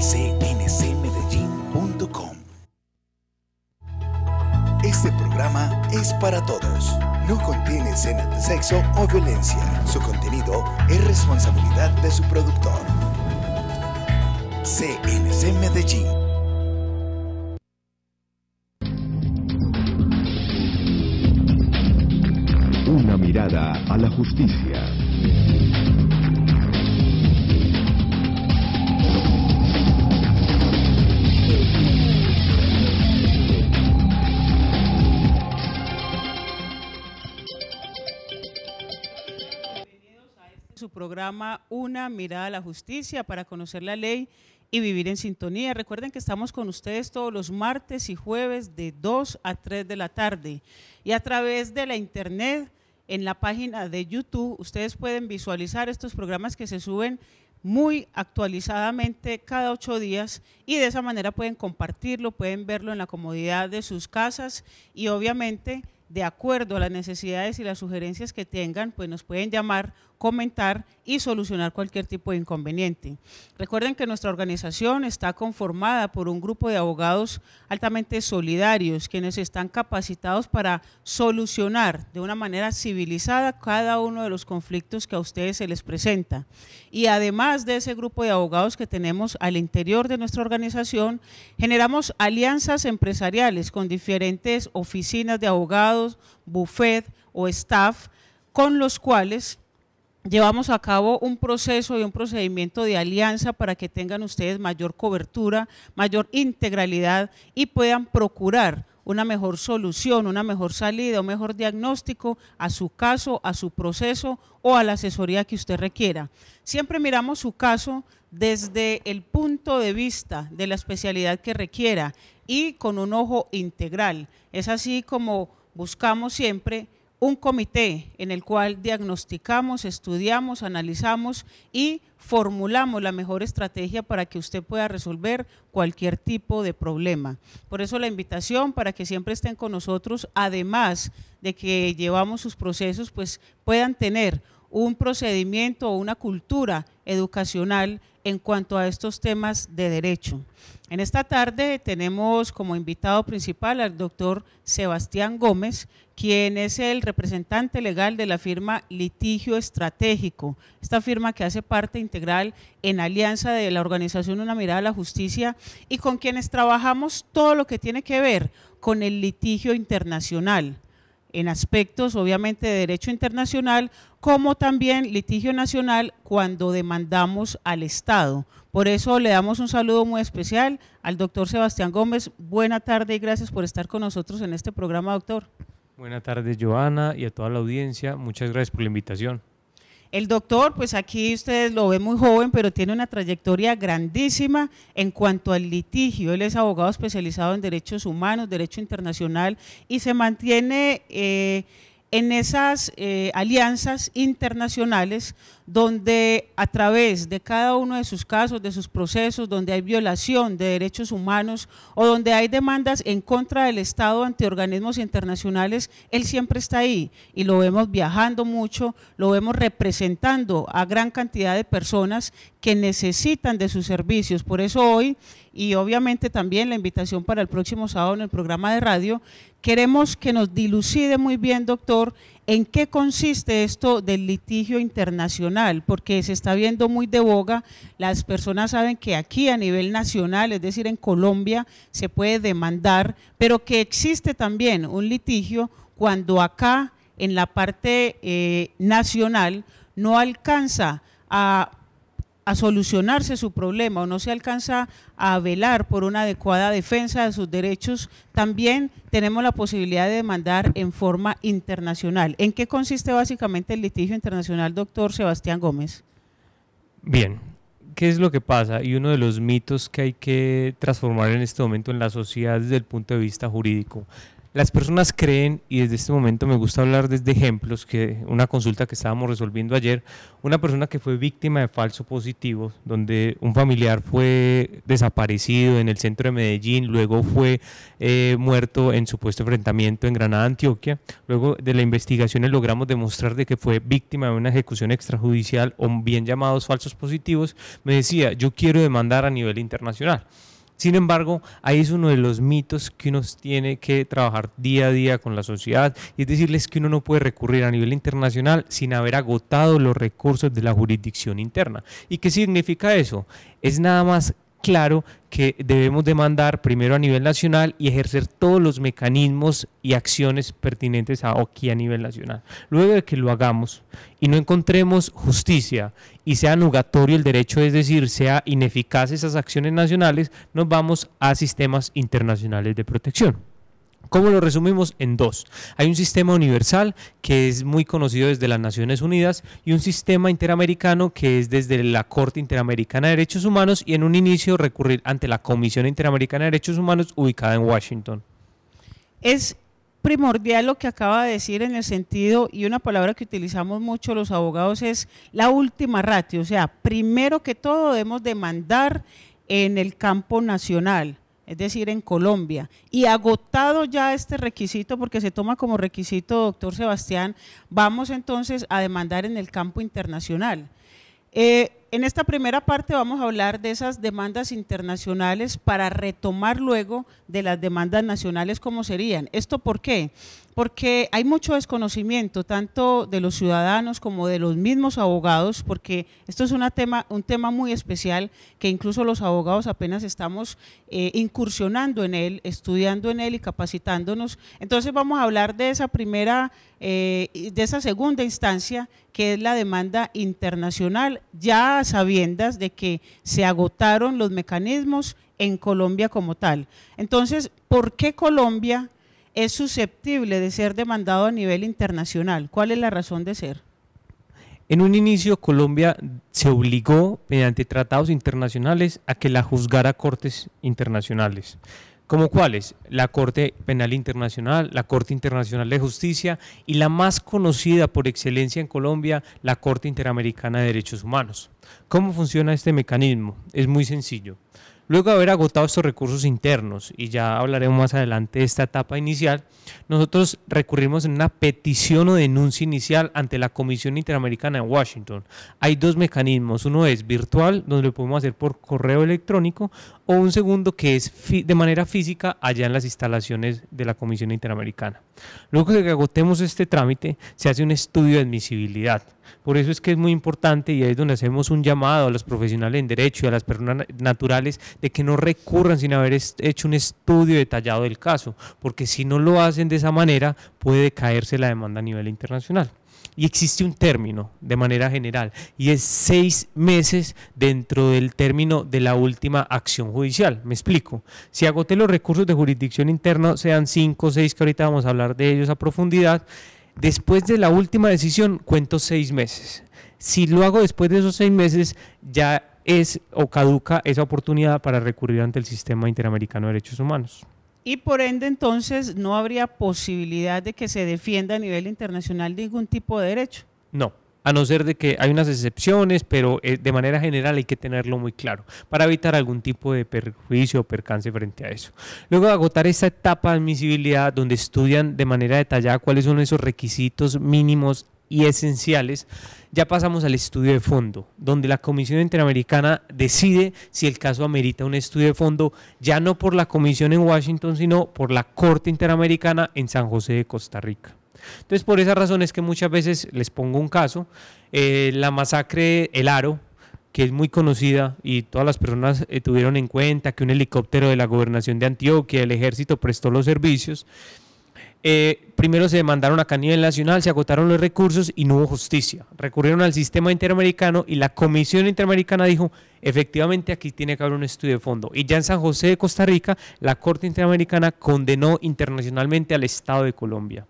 cncmedellin.com. Este programa es para todos. No contiene escenas de sexo o violencia. Su contenido es responsabilidad de su productor. CNC Medellín. Una mirada a la justicia. Su programa Una mirada a la justicia para conocer la ley y vivir en sintonía. Recuerden que estamos con ustedes todos los martes y jueves de 2 a 3 de la tarde y a través de la internet en la página de YouTube ustedes pueden visualizar estos programas que se suben muy actualizadamente cada 8 días y de esa manera pueden compartirlo, pueden verlo en la comodidad de sus casas y obviamente de acuerdo a las necesidades y las sugerencias que tengan, pues nos pueden llamar, comentar y solucionar cualquier tipo de inconveniente. Recuerden que nuestra organización está conformada por un grupo de abogados altamente solidarios, quienes están capacitados para solucionar de una manera civilizada cada uno de los conflictos que a ustedes se les presenta. Y además de ese grupo de abogados que tenemos al interior de nuestra organización, generamos alianzas empresariales con diferentes oficinas de abogados, buffet o staff, con los cuales llevamos a cabo un proceso y un procedimiento de alianza para que tengan ustedes mayor cobertura, mayor integralidad y puedan procurar una mejor solución, una mejor salida, un mejor diagnóstico a su caso, a su proceso o a la asesoría que usted requiera. Siempre miramos su caso desde el punto de vista de la especialidad que requiera y con un ojo integral. Es así como buscamos siempre un comité en el cual diagnosticamos, estudiamos, analizamos y formulamos la mejor estrategia para que usted pueda resolver cualquier tipo de problema. Por eso la invitación para que siempre estén con nosotros, además de que llevamos sus procesos, pues puedan tener un procedimiento o una cultura educacional en cuanto a estos temas de derecho. En esta tarde tenemos como invitado principal al doctor Sebastián Gómez, quien es el representante legal de la firma Litigio Estratégico, esta firma que hace parte integral en alianza de la organización Una Mirada a la Justicia y con quienes trabajamos todo lo que tiene que ver con el litigio internacional, en aspectos obviamente de derecho internacional, como también litigio nacional cuando demandamos al Estado. Por eso le damos un saludo muy especial al doctor Sebastián Gómez. Buena tarde y gracias por estar con nosotros en este programa, doctor. Buenas tardes, Joana, y a toda la audiencia. Muchas gracias por la invitación. El doctor, pues aquí ustedes lo ven muy joven, pero tiene una trayectoria grandísima en cuanto al litigio. Él es abogado especializado en derechos humanos, derecho internacional y se mantiene en esas alianzas internacionales donde a través de cada uno de sus casos, de sus procesos, donde hay violación de derechos humanos o donde hay demandas en contra del Estado ante organismos internacionales, él siempre está ahí y lo vemos viajando mucho, lo vemos representando a gran cantidad de personas que necesitan de sus servicios. Por eso hoy, y obviamente también la invitación para el próximo sábado en el programa de radio, queremos que nos dilucide muy bien, doctor, en qué consiste esto del litigio internacional, porque se está viendo muy de boga. Las personas saben que aquí a nivel nacional, es decir, en Colombia, se puede demandar, pero que existe también un litigio cuando acá, en la parte nacional, no alcanza a solucionarse su problema o no se alcanza a velar por una adecuada defensa de sus derechos, también tenemos la posibilidad de demandar en forma internacional. ¿En qué consiste básicamente el litigio internacional, doctor Sebastián Gómez? Bien, ¿qué es lo que pasa? Y uno de los mitos que hay que transformar en este momento en la sociedad desde el punto de vista jurídico. Las personas creen, y desde este momento me gusta hablar desde ejemplos, que una consulta que estábamos resolviendo ayer, una persona que fue víctima de falso positivo, donde un familiar fue desaparecido en el centro de Medellín, luego fue muerto en supuesto enfrentamiento en Granada, Antioquia. Luego de la investigación logramos demostrar de que fue víctima de una ejecución extrajudicial o bien llamados falsos positivos. Me decía, yo quiero demandar a nivel internacional. Sin embargo, ahí es uno de los mitos que uno tiene que trabajar día a día con la sociedad, y es decirles que uno no puede recurrir a nivel internacional sin haber agotado los recursos de la jurisdicción interna. ¿Y qué significa eso? Es nada más claro que debemos demandar primero a nivel nacional y ejercer todos los mecanismos y acciones pertinentes aquí a nivel nacional. Luego de que lo hagamos y no encontremos justicia y sea nugatorio el derecho, es decir, sea ineficaz esas acciones nacionales, nos vamos a sistemas internacionales de protección. ¿Cómo lo resumimos? En dos. Hay un sistema universal que es muy conocido desde las Naciones Unidas y un sistema interamericano que es desde la Corte Interamericana de Derechos Humanos, y en un inicio recurrir ante la Comisión Interamericana de Derechos Humanos ubicada en Washington. Es primordial lo que acaba de decir en el sentido, y una palabra que utilizamos mucho los abogados es la última ratio, o sea, primero que todo debemos demandar en el campo nacional, es decir, en Colombia, y agotado ya este requisito, porque se toma como requisito, doctor Sebastián, vamos entonces a demandar en el campo internacional. En esta primera parte vamos a hablar de esas demandas internacionales para retomar luego de las demandas nacionales cómo serían. ¿Esto por qué? Porque hay mucho desconocimiento tanto de los ciudadanos como de los mismos abogados, porque esto es un tema muy especial que incluso los abogados apenas estamos incursionando en él, estudiando en él y capacitándonos. Entonces vamos a hablar de esa primera, de esa segunda instancia, que es la demanda internacional, ya a sabiendas de que se agotaron los mecanismos en Colombia como tal. Entonces, ¿por qué Colombia es susceptible de ser demandado a nivel internacional? ¿Cuál es la razón de ser? En un inicio, Colombia se obligó mediante tratados internacionales a que la juzgara cortes internacionales. ¿Como cuáles? La Corte Penal Internacional, la Corte Internacional de Justicia y la más conocida por excelencia en Colombia, la Corte Interamericana de Derechos Humanos. ¿Cómo funciona este mecanismo? Es muy sencillo. Luego de haber agotado estos recursos internos, y ya hablaremos más adelante de esta etapa inicial, nosotros recurrimos en una petición o denuncia inicial ante la Comisión Interamericana en Washington. Hay dos mecanismos, uno es virtual, donde lo podemos hacer por correo electrónico, o un segundo que es de manera física allá en las instalaciones de la Comisión Interamericana. Luego de que agotemos este trámite, se hace un estudio de admisibilidad. Por eso es que es muy importante, y ahí es donde hacemos un llamado a los profesionales en derecho y a las personas naturales de que no recurran sin haber hecho un estudio detallado del caso, porque si no lo hacen de esa manera puede caerse la demanda a nivel internacional. Y existe un término de manera general, y es 6 meses dentro del término de la última acción judicial. Me explico. Si agoté los recursos de jurisdicción interna, sean 5 o 6, que ahorita vamos a hablar de ellos a profundidad, después de la última decisión cuento 6 meses. Si lo hago después de esos 6 meses, ya es o caduca esa oportunidad para recurrir ante el Sistema Interamericano de Derechos Humanos. Y por ende entonces no habría posibilidad de que se defienda a nivel internacional ningún tipo de derecho. No, a no ser de que hay unas excepciones, pero de manera general hay que tenerlo muy claro para evitar algún tipo de perjuicio o percance frente a eso. Luego de agotar esta etapa de admisibilidad, donde estudian de manera detallada cuáles son esos requisitos mínimos y esenciales, ya pasamos al estudio de fondo, donde la Comisión Interamericana decide si el caso amerita un estudio de fondo, ya no por la Comisión en Washington, sino por la Corte Interamericana en San José de Costa Rica. Entonces, por esa razón es que muchas veces les pongo un caso, la masacre El Aro, que es muy conocida y todas las personas tuvieron en cuenta que un helicóptero de la gobernación de Antioquia, el ejército, prestó los servicios. Primero se demandaron acá a nivel nacional, se agotaron los recursos y no hubo justicia. Recurrieron al sistema interamericano y la Comisión Interamericana dijo, efectivamente aquí tiene que haber un estudio de fondo. Y ya en San José de Costa Rica, la Corte Interamericana condenó internacionalmente al Estado de Colombia.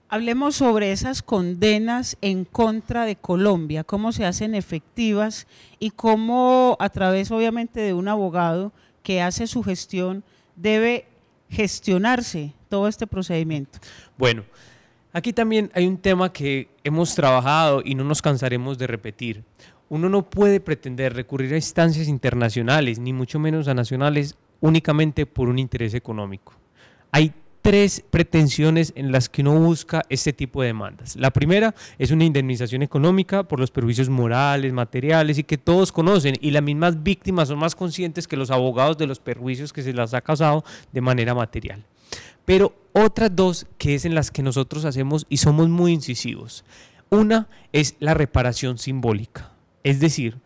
Hablemos sobre esas condenas en contra de Colombia, cómo se hacen efectivas y cómo a través obviamente de un abogado que hace su gestión debe gestionarse todo este procedimiento? Bueno, aquí también hay un tema que hemos trabajado y no nos cansaremos de repetir. Uno no puede pretender recurrir a instancias internacionales, ni mucho menos a nacionales, únicamente por un interés económico. Hay tres pretensiones en las que uno busca este tipo de demandas. La primera es una indemnización económica por los perjuicios morales, materiales y que todos conocen, y las mismas víctimas son más conscientes que los abogados de los perjuicios que se les ha causado de manera material. Pero otras dos que es en las que nosotros hacemos y somos muy incisivos. Una es la reparación simbólica, es decir,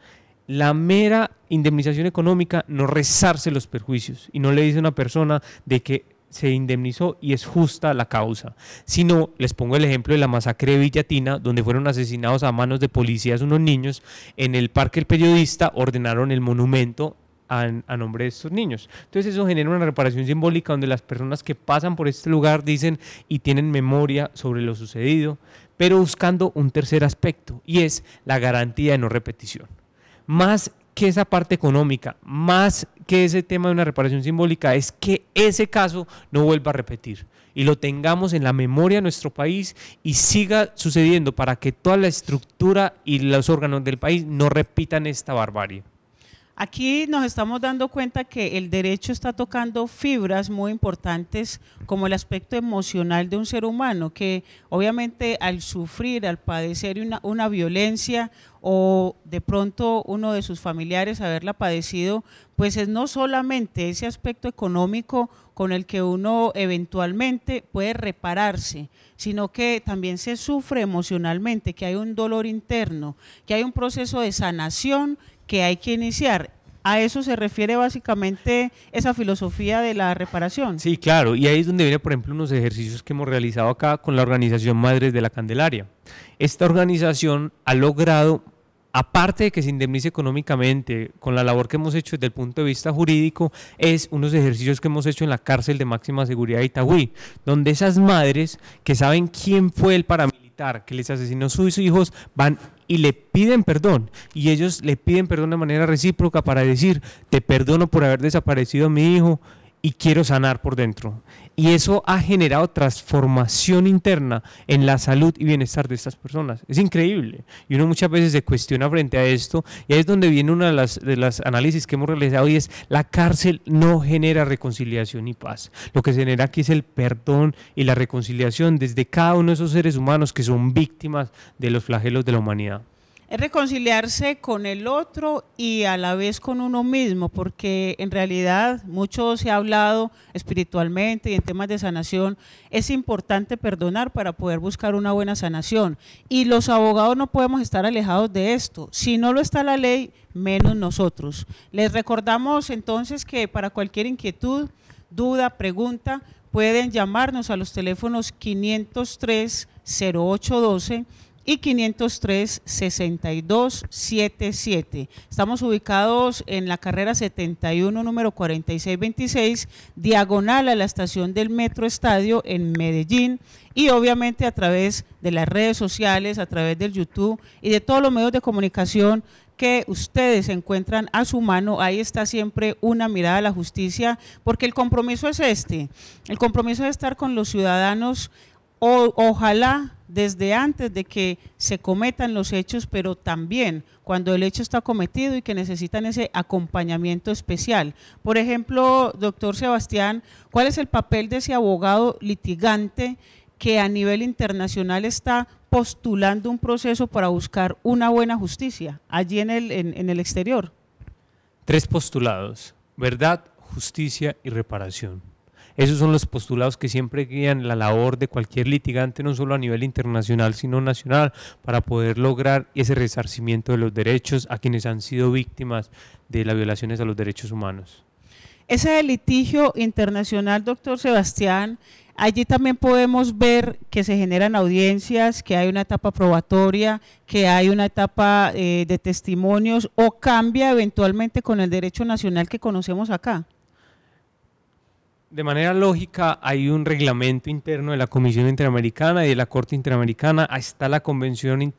la mera indemnización económica no resarce los perjuicios y no le dice a una persona de que se indemnizó y es justa la causa, sino les pongo el ejemplo de la masacre de Villatina, donde fueron asesinados a manos de policías unos niños. En el Parque El Periodista ordenaron el monumento a nombre de estos niños. Entonces eso genera una reparación simbólica donde las personas que pasan por este lugar dicen y tienen memoria sobre lo sucedido, pero buscando un tercer aspecto, y es la garantía de no repetición. Más que esa parte económica, más que ese tema de una reparación simbólica, es que ese caso no vuelva a repetir y lo tengamos en la memoria de nuestro país y siga sucediendo para que toda la estructura y los órganos del país no repitan esta barbarie. Aquí nos estamos dando cuenta que el derecho está tocando fibras muy importantes como el aspecto emocional de un ser humano, que obviamente al sufrir, al padecer una violencia o de pronto uno de sus familiares haberla padecido, pues es no solamente ese aspecto económico con el que uno eventualmente puede repararse, sino que también se sufre emocionalmente, que hay un dolor interno, que hay un proceso de sanación que hay que iniciar. ¿A eso se refiere básicamente esa filosofía de la reparación? Sí, claro, y ahí es donde viene, por ejemplo, unos ejercicios que hemos realizado acá con la organización Madres de la Candelaria. Esta organización ha logrado, aparte de que se indemnice económicamente, con la labor que hemos hecho desde el punto de vista jurídico, es unos ejercicios que hemos hecho en la cárcel de máxima seguridad de Itagüí, donde esas madres que saben quién fue el paramilitar que les asesinó a sus hijos van y le piden perdón, y ellos le piden perdón de manera recíproca para decir: te perdono por haber desaparecido a mi hijo y quiero sanar por dentro. Y eso ha generado transformación interna en la salud y bienestar de estas personas. Es increíble. Y uno muchas veces se cuestiona frente a esto, y ahí es donde viene una de las análisis que hemos realizado, y es: la cárcel no genera reconciliación y paz. Lo que se genera aquí es el perdón y la reconciliación desde cada uno de esos seres humanos que son víctimas de los flagelos de la humanidad. Es reconciliarse con el otro y a la vez con uno mismo, porque en realidad mucho se ha hablado espiritualmente y en temas de sanación. Es importante perdonar para poder buscar una buena sanación, y los abogados no podemos estar alejados de esto. Si no lo está la ley, menos nosotros. Les recordamos entonces que para cualquier inquietud, duda, pregunta, pueden llamarnos a los teléfonos 503-0812 y 503-6277. Estamos ubicados en la carrera 71, número 4626, diagonal a la estación del Metro Estadio en Medellín, y obviamente a través de las redes sociales, a través del YouTube y de todos los medios de comunicación que ustedes encuentran a su mano. Ahí está siempre Una Mirada a la Justicia, porque el compromiso es el compromiso de estar con los ciudadanos, ojalá desde antes de que se cometan los hechos, pero también cuando el hecho está cometido y que necesitan ese acompañamiento especial. Por ejemplo, doctor Sebastián, ¿cuál es el papel de ese abogado litigante que a nivel internacional está postulando un proceso para buscar una buena justicia allí en el exterior? 3 postulados: verdad, justicia y reparación. Esos son los postulados que siempre guían la labor de cualquier litigante, no solo a nivel internacional, sino nacional, para poder lograr ese resarcimiento de los derechos a quienes han sido víctimas de las violaciones a los derechos humanos. Ese litigio internacional, doctor Sebastián, allí también podemos ver que se generan audiencias, que hay una etapa probatoria, que hay una etapa de testimonios, o cambia eventualmente con el derecho nacional que conocemos acá. De manera lógica, hay un reglamento interno de la Comisión Interamericana y de la Corte Interamericana, está la Convención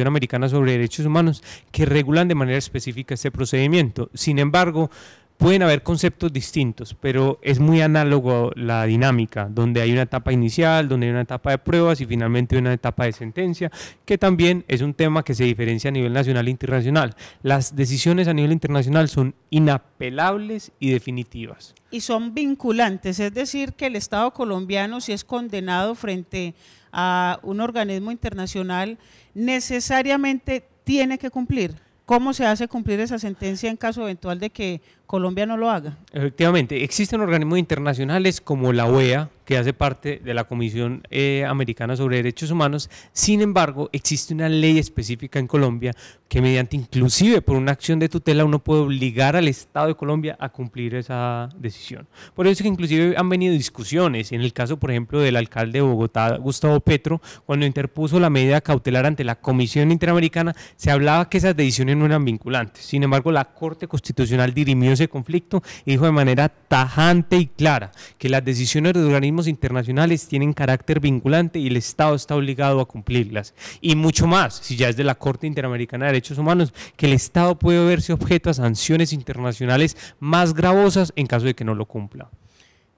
Americana sobre Derechos Humanos, que regulan de manera específica este procedimiento. Sin embargo, pueden haber conceptos distintos, pero es muy análogo la dinámica, donde hay una etapa inicial, donde hay una etapa de pruebas y finalmente una etapa de sentencia, que también es un tema que se diferencia a nivel nacional e internacional. Las decisiones a nivel internacional son inapelables y definitivas. Y son vinculantes, es decir, que el Estado colombiano, si es condenado frente a un organismo internacional, necesariamente tiene que cumplir. ¿Cómo se hace cumplir esa sentencia en caso eventual de que Colombia no lo haga? Efectivamente, existen organismos internacionales como la OEA, que hace parte de la Comisión Americana sobre Derechos Humanos. Sin embargo, existe una ley específica en Colombia que mediante inclusive por una acción de tutela uno puede obligar al Estado de Colombia a cumplir esa decisión. Por eso es que inclusive han venido discusiones, en el caso por ejemplo del alcalde de Bogotá, Gustavo Petro, cuando interpuso la medida cautelar ante la Comisión Interamericana, se hablaba que esas decisiones no eran vinculantes. Sin embargo, la Corte Constitucional dirimió ese conflicto y dijo de manera tajante y clara que las decisiones de organismos internacionales tienen carácter vinculante y el Estado está obligado a cumplirlas. Y mucho más, si ya es de la Corte Interamericana de Derechos Humanos, que el Estado puede verse objeto a sanciones internacionales más gravosas en caso de que no lo cumpla.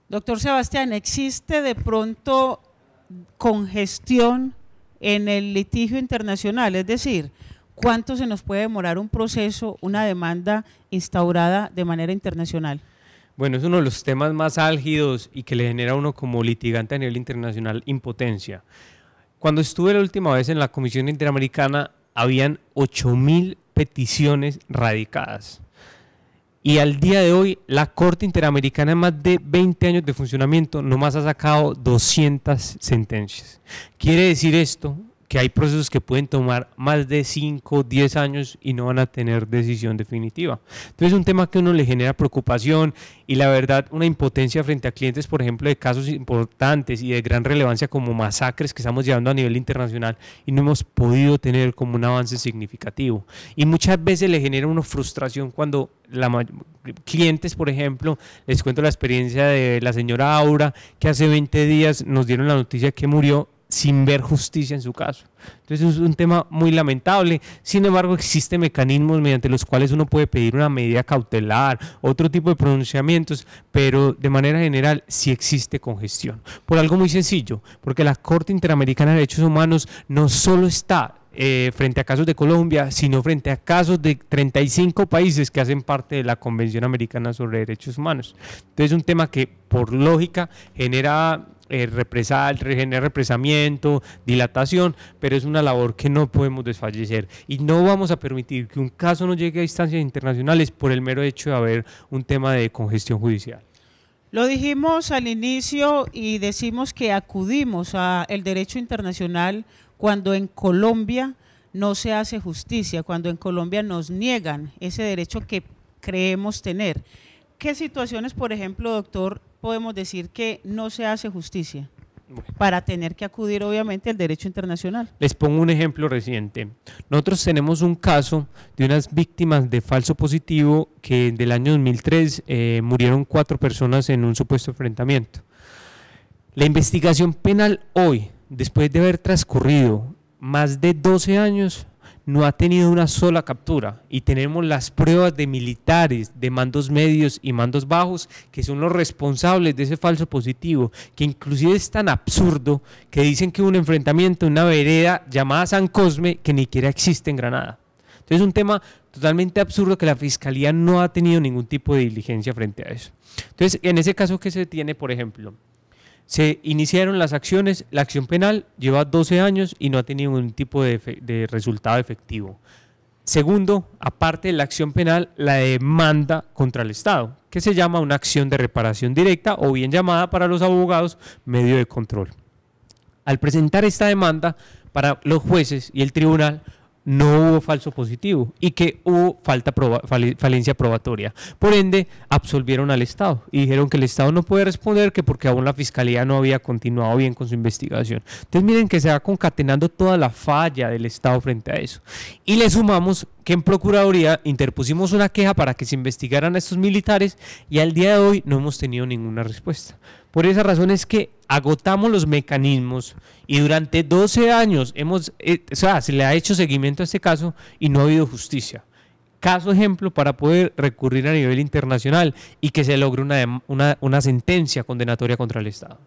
Doctor Sebastián, ¿existe de pronto congestión en el litigio internacional? Es decir, ¿cuánto se nos puede demorar un proceso, una demanda instaurada de manera internacional? Bueno, es uno de los temas más álgidos y que le genera a uno como litigante a nivel internacional impotencia. Cuando estuve la última vez en la Comisión Interamericana, habían 8.000 peticiones radicadas. Y al día de hoy, la Corte Interamericana en más de 20 años de funcionamiento nomás ha sacado 200 sentencias. Quiere decir esto que hay procesos que pueden tomar más de 5, 10 años y no van a tener decisión definitiva. Entonces es un tema que a uno le genera preocupación y la verdad una impotencia frente a clientes, por ejemplo, de casos importantes y de gran relevancia como masacres que estamos llevando a nivel internacional y no hemos podido tener como un avance significativo. Y muchas veces le genera una frustración cuando clientes, por ejemplo, les cuento la experiencia de la señora Aura, que hace 20 días nos dieron la noticia que murió sin ver justicia en su caso. Entonces es un tema muy lamentable. Sin embargo, existen mecanismos mediante los cuales uno puede pedir una medida cautelar, otro tipo de pronunciamientos, pero de manera general sí existe congestión. Por algo muy sencillo, porque la Corte Interamericana de Derechos Humanos no solo está frente a casos de Colombia, sino frente a casos de 35 países que hacen parte de la Convención Americana sobre Derechos Humanos. Entonces es un tema que por lógica genera represamiento, dilatación, pero es una labor que no podemos desfallecer y no vamos a permitir que un caso no llegue a instancias internacionales por el mero hecho de haber un tema de congestión judicial. Lo dijimos al inicio y decimos que acudimos al derecho internacional cuando en Colombia no se hace justicia, cuando en Colombia nos niegan ese derecho que creemos tener. ¿Qué situaciones, por ejemplo, doctor, podemos decir que no se hace justicia para tener que acudir obviamente al derecho internacional? Les pongo un ejemplo reciente. Nosotros tenemos un caso de unas víctimas de falso positivo que del año 2003 murieron 4 personas en un supuesto enfrentamiento. La investigación penal hoy, después de haber transcurrido más de 12 años, no ha tenido una sola captura y tenemos las pruebas de militares, de mandos medios y mandos bajos que son los responsables de ese falso positivo, que inclusive es tan absurdo que dicen que hubo un enfrentamiento en una vereda llamada San Cosme que ni siquiera existe en Granada. Entonces es un tema totalmente absurdo que la Fiscalía no ha tenido ningún tipo de diligencia frente a eso. Entonces en ese caso que se tiene, por ejemplo, se iniciaron las acciones, la acción penal lleva 12 años y no ha tenido ningún tipo de resultado efectivo. Segundo, aparte de la acción penal, la demanda contra el Estado, que se llama una acción de reparación directa o bien llamada para los abogados medio de control. Al presentar esta demanda para los jueces y el tribunal, no hubo falso positivo y que hubo falencia probatoria. Por ende, absolvieron al Estado y dijeron que el Estado no puede responder que porque aún la Fiscalía no había continuado bien con su investigación. Entonces miren que se va concatenando toda la falla del Estado frente a eso. Y le sumamos que en Procuraduría interpusimos una queja para que se investigaran a estos militares y al día de hoy no hemos tenido ninguna respuesta. Por esa razón es que agotamos los mecanismos y durante 12 años se le ha hecho seguimiento a este caso y no ha habido justicia. caso ejemplo para poder recurrir a nivel internacional y que se logre una sentencia condenatoria contra el Estado.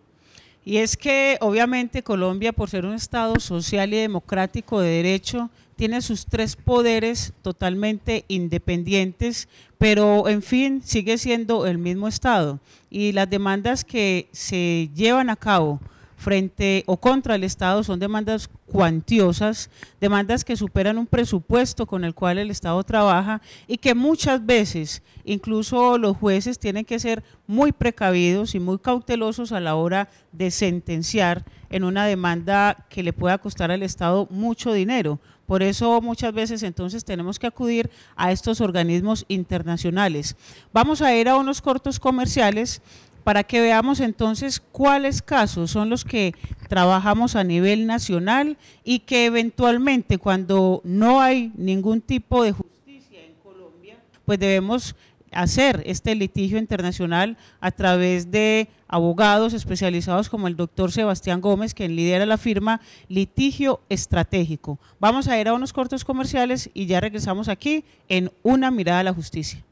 Y es que obviamente Colombia, por ser un Estado social y democrático de derecho, tiene sus tres poderes totalmente independientes, pero en fin sigue siendo el mismo Estado, y las demandas que se llevan a cabo frente o contra el Estado son demandas cuantiosas, demandas que superan un presupuesto con el cual el Estado trabaja, y que muchas veces incluso los jueces tienen que ser muy precavidos y muy cautelosos a la hora de sentenciar en una demanda que le pueda costar al Estado mucho dinero. Por eso muchas veces entonces tenemos que acudir a estos organismos internacionales. Vamos a ir a unos cortos comerciales para que veamos entonces cuáles casos son los que trabajamos a nivel nacional y que eventualmente, cuando no hay ningún tipo de justicia en Colombia, pues debemos hacer este litigio internacional a través de abogados especializados como el doctor Sebastián Gómez, quien lidera la firma Litigio Estratégico. Vamos a ir a unos cortos comerciales y ya regresamos aquí en Una Mirada a la Justicia.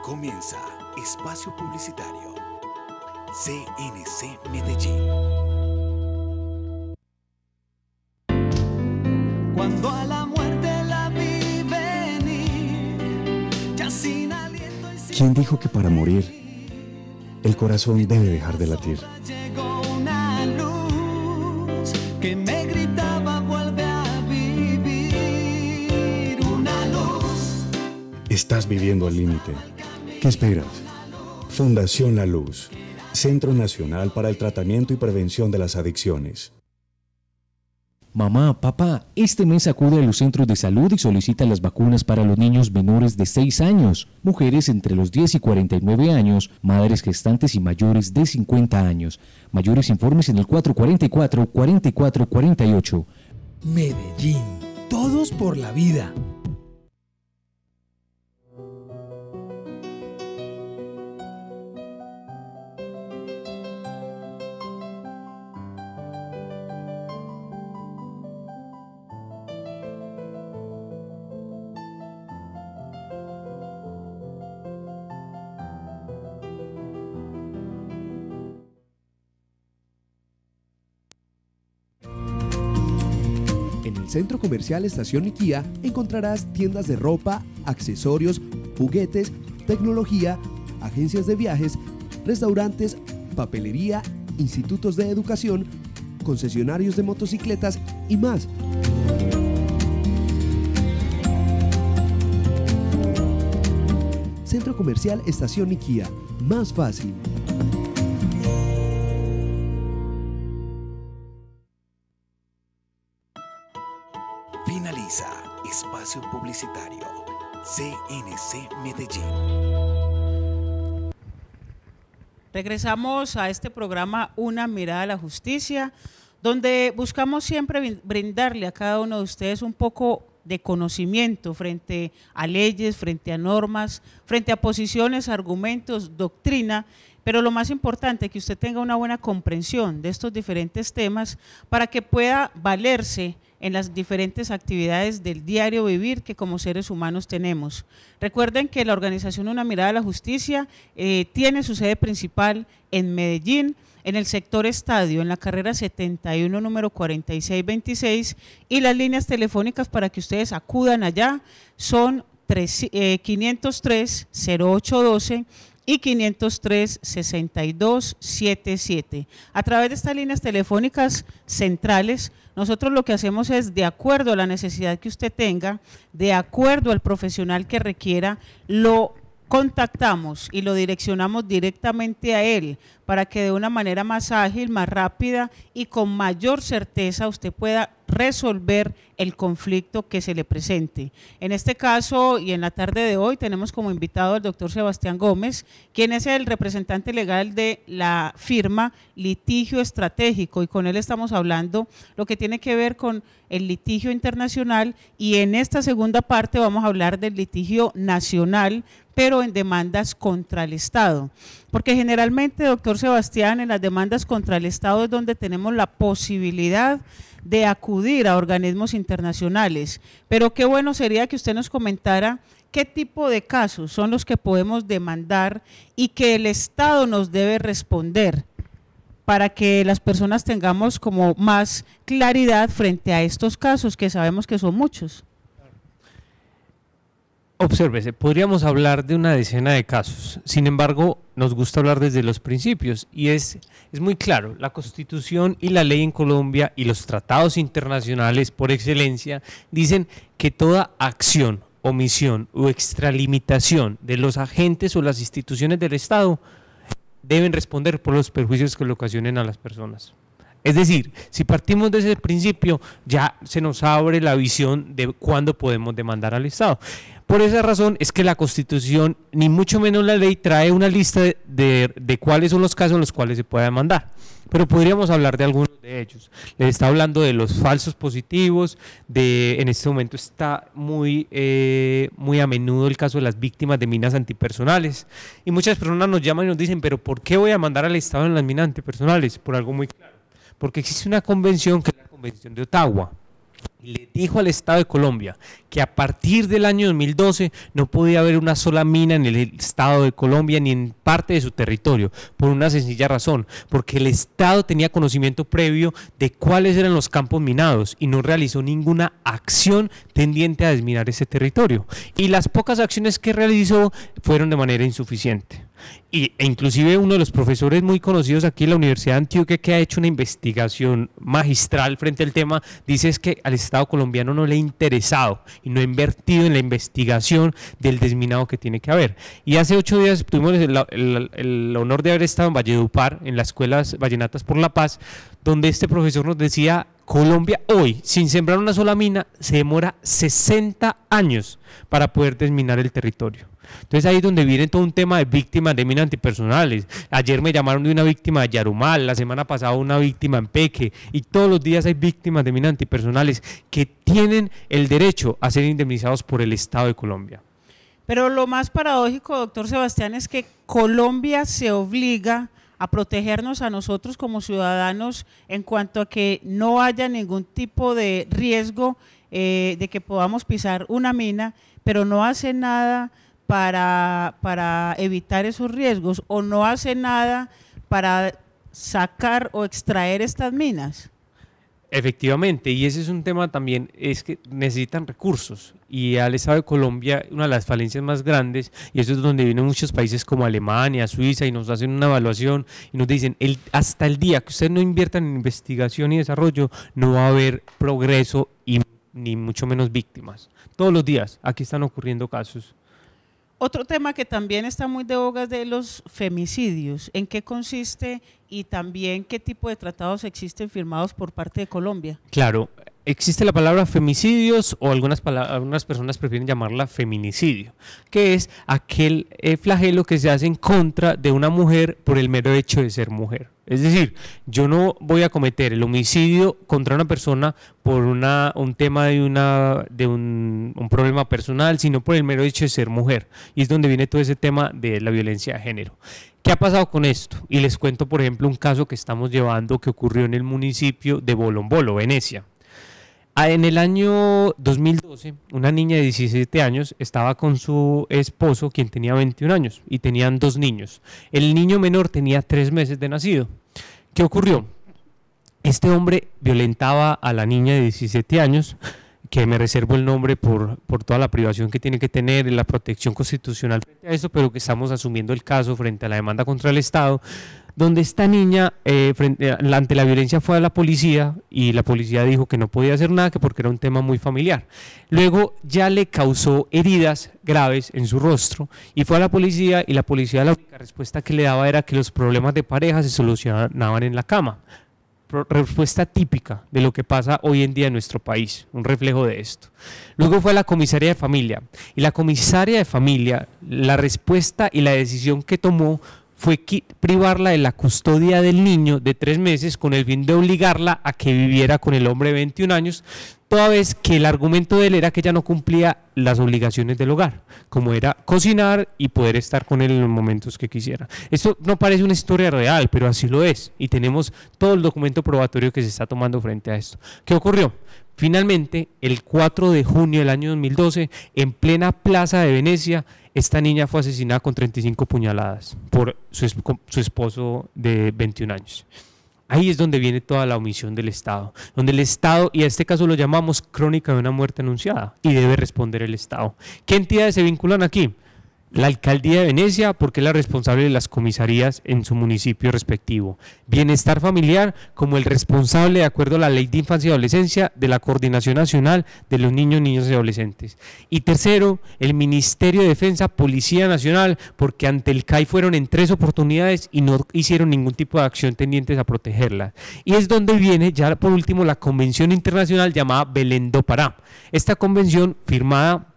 Comienza Espacio Publicitario. CNC Medellín. Cuando a la muerte la vi venir, ya sin aliento y sin... ¿Quién dijo que para morir el corazón debe dejar de latir? Llegó una luz que me gritaba: vuelve a vivir. Una luz. Estás viviendo al límite. ¿Qué esperas? Fundación La Luz, Centro Nacional para el Tratamiento y Prevención de las Adicciones. Mamá, papá, este mes acude a los centros de salud y solicita las vacunas para los niños menores de 6 años, mujeres entre los 10 y 49 años, madres gestantes y mayores de 50 años. Mayores informes en el 444-4448. Medellín, todos por la vida. En el Centro Comercial Estación IKEA encontrarás tiendas de ropa, accesorios, juguetes, tecnología, agencias de viajes, restaurantes, papelería, institutos de educación, concesionarios de motocicletas y más. Centro Comercial Estación IKEA, más fácil. Finaliza Espacio Publicitario. CNC Medellín. Regresamos a este programa Una Mirada a la Justicia, donde buscamos siempre brindarle a cada uno de ustedes un poco de conocimiento frente a leyes, frente a normas, frente a posiciones, argumentos, doctrina, pero lo más importante, que usted tenga una buena comprensión de estos diferentes temas para que pueda valerse en las diferentes actividades del diario vivir que como seres humanos tenemos. Recuerden que la organización Una Mirada a la Justicia tiene su sede principal en Medellín, en el sector Estadio, en la carrera 71, número 4626, y las líneas telefónicas para que ustedes acudan allá son 503-0812 y 503-6277. A través de estas líneas telefónicas centrales, nosotros lo que hacemos es, de acuerdo a la necesidad que usted tenga, de acuerdo al profesional que requiera, lo contactamos y lo direccionamos directamente a él para que de una manera más ágil, más rápida y con mayor certeza usted pueda resolver el conflicto que se le presente. En este caso y en la tarde de hoy tenemos como invitado al doctor Sebastián Gómez, quien es el representante legal de la firma Litigio Estratégico, y con él estamos hablando lo que tiene que ver con el litigio internacional, y en esta segunda parte vamos a hablar del litigio nacional, pero en demandas contra el Estado. Porque generalmente, doctor Sebastián, en las demandas contra el Estado es donde tenemos la posibilidad de acudir a organismos internacionales. Pero qué bueno sería que usted nos comentara qué tipo de casos son los que podemos demandar y que el Estado nos debe responder, para que las personas tengamos como más claridad frente a estos casos que sabemos que son muchos. Obsérvese, podríamos hablar de una decena de casos, sin embargo, nos gusta hablar desde los principios y es muy claro, la Constitución y la ley en Colombia y los tratados internacionales por excelencia dicen que toda acción, omisión o extralimitación de los agentes o las instituciones del Estado deben responder por los perjuicios que le ocasionen a las personas. Es decir, si partimos de ese principio, ya se nos abre la visión de cuándo podemos demandar al Estado. Por esa razón es que la Constitución, ni mucho menos la ley, trae una lista de cuáles son los casos en los cuales se puede demandar. Pero podríamos hablar de algunos de ellos. Les está hablando de los falsos positivos, en este momento está muy a menudo el caso de las víctimas de minas antipersonales. Y muchas personas nos llaman y nos dicen, pero ¿por qué voy a mandar al Estado en las minas antipersonales? Por algo muy claro. Porque existe una convención, que es la Convención de Ottawa, y le dijo al Estado de Colombia que a partir del año 2012 no podía haber una sola mina en el Estado de Colombia ni en parte de su territorio, por una sencilla razón, porque el Estado tenía conocimiento previo de cuáles eran los campos minados y no realizó ninguna acción tendiente a desminar ese territorio, y las pocas acciones que realizó fueron de manera insuficiente. E inclusive uno de los profesores muy conocidos aquí en la Universidad de Antioquia, que ha hecho una investigación magistral frente al tema, dice es que al Estado colombiano no le ha interesado y no ha invertido en la investigación del desminado que tiene que haber. Y hace 8 días tuvimos el honor de haber estado en Valledupar, en las escuelas Vallenatas por la Paz, donde este profesor nos decía, Colombia hoy, sin sembrar una sola mina, se demora 60 años para poder desminar el territorio. Entonces ahí es donde viene todo un tema de víctimas de minas antipersonales. Ayer me llamaron de una víctima de Yarumal, la semana pasada una víctima en Peque, y todos los días hay víctimas de minas antipersonales que tienen el derecho a ser indemnizados por el Estado de Colombia. Pero lo más paradójico, doctor Sebastián, es que Colombia se obliga a protegernos a nosotros como ciudadanos en cuanto a que no haya ningún tipo de riesgo de que podamos pisar una mina, pero no hace nada para evitar esos riesgos, o no hace nada para sacar o extraer estas minas. Efectivamente, y ese es un tema también, es que necesitan recursos, y al Estado de Colombia una de las falencias más grandes, y eso es donde vienen muchos países como Alemania, Suiza, y nos hacen una evaluación y nos dicen, hasta el día que ustedes no inviertan en investigación y desarrollo, no va a haber progreso y ni mucho menos víctimas. Todos los días aquí están ocurriendo casos. Otro tema que también está muy de boga es de los femicidios. ¿En qué consiste y también qué tipo de tratados existen firmados por parte de Colombia? Claro, existe la palabra femicidios, o algunas personas prefieren llamarla feminicidio, que es aquel flagelo que se hace en contra de una mujer por el mero hecho de ser mujer. Es decir, yo no voy a cometer el homicidio contra una persona por un tema de un problema personal, sino por el mero hecho de ser mujer. Y es donde viene todo ese tema de la violencia de género. ¿Qué ha pasado con esto? Y les cuento, por ejemplo, un caso que estamos llevando que ocurrió en el municipio de Bolombolo, Venecia. En el año 2012, una niña de 17 años estaba con su esposo, quien tenía 21 años, y tenían 2 niños. El niño menor tenía 3 meses de nacido. ¿Qué ocurrió? Este hombre violentaba a la niña de 17 años, que me reservo el nombre por toda la privación que tiene que tener, la protección constitucional frente a eso, pero que estamos asumiendo el caso frente a la demanda contra el Estado, donde esta niña ante la violencia fue a la policía, y la policía dijo que no podía hacer nada, que porque era un tema muy familiar. Luego ya le causó heridas graves en su rostro y fue a la policía, y la policía la única respuesta que le daba era que los problemas de pareja se solucionaban en la cama. Respuesta típica de lo que pasa hoy en día en nuestro país, un reflejo de esto. Luego fue a la comisaría de familia, y la comisaria de familia, la respuesta y la decisión que tomó fue privarla de la custodia del niño de 3 meses con el fin de obligarla a que viviera con el hombre de 21 años, toda vez que el argumento de él era que ella no cumplía las obligaciones del hogar, como era cocinar y poder estar con él en los momentos que quisiera. Esto no parece una historia real, pero así lo es, y tenemos todo el documento probatorio que se está tomando frente a esto. ¿Qué ocurrió? Finalmente, el 4 de junio del año 2012, en plena plaza de Venecia, esta niña fue asesinada con 35 puñaladas por su esposo de 21 años. Ahí es donde viene toda la omisión del Estado, donde el Estado, y a este caso lo llamamos crónica de una muerte anunciada, y debe responder el Estado. ¿Qué entidades se vinculan aquí? La Alcaldía de Venecia, porque es la responsable de las comisarías en su municipio respectivo. Bienestar Familiar, como el responsable, de acuerdo a la Ley de Infancia y Adolescencia, de la Coordinación Nacional de los Niños, Niñas y Adolescentes. Y tercero, el Ministerio de Defensa, Policía Nacional, porque ante el CAI fueron en 3 oportunidades y no hicieron ningún tipo de acción tendientes a protegerla. Y es donde viene, ya por último, la Convención Internacional llamada Belén do Pará. Esta convención, firmada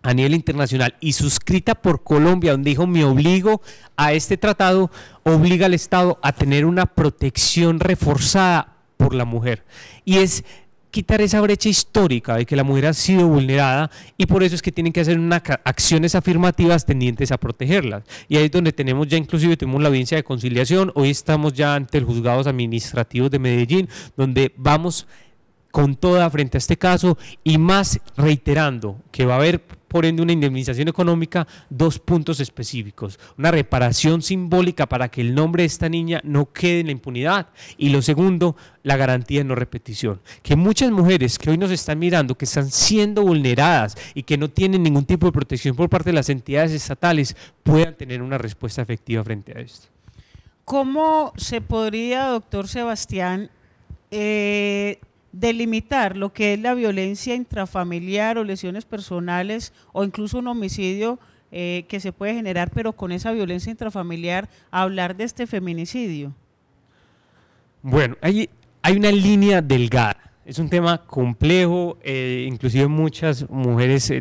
a nivel internacional y suscrita por Colombia, donde dijo: me obligo a este tratado, obliga al Estado a tener una protección reforzada por la mujer, y es quitar esa brecha histórica de que la mujer ha sido vulnerada, y por eso es que tienen que hacer acciones afirmativas tendientes a protegerlas. Y ahí es donde tenemos ya, inclusive tuvimos la audiencia de conciliación, hoy estamos ya ante los juzgados administrativos de Medellín, donde vamos con toda frente a este caso, y más reiterando que va a haber por ende una indemnización económica, 2 puntos específicos: una reparación simbólica para que el nombre de esta niña no quede en la impunidad, y lo segundo, la garantía de no repetición, que muchas mujeres que hoy nos están mirando, que están siendo vulneradas y que no tienen ningún tipo de protección por parte de las entidades estatales, puedan tener una respuesta efectiva frente a esto. ¿Cómo se podría, doctor Sebastián, delimitar lo que es la violencia intrafamiliar o lesiones personales o incluso un homicidio que se puede generar, pero con esa violencia intrafamiliar, hablar de este feminicidio? Bueno, hay una línea delgada. Es un tema complejo, inclusive muchas mujeres,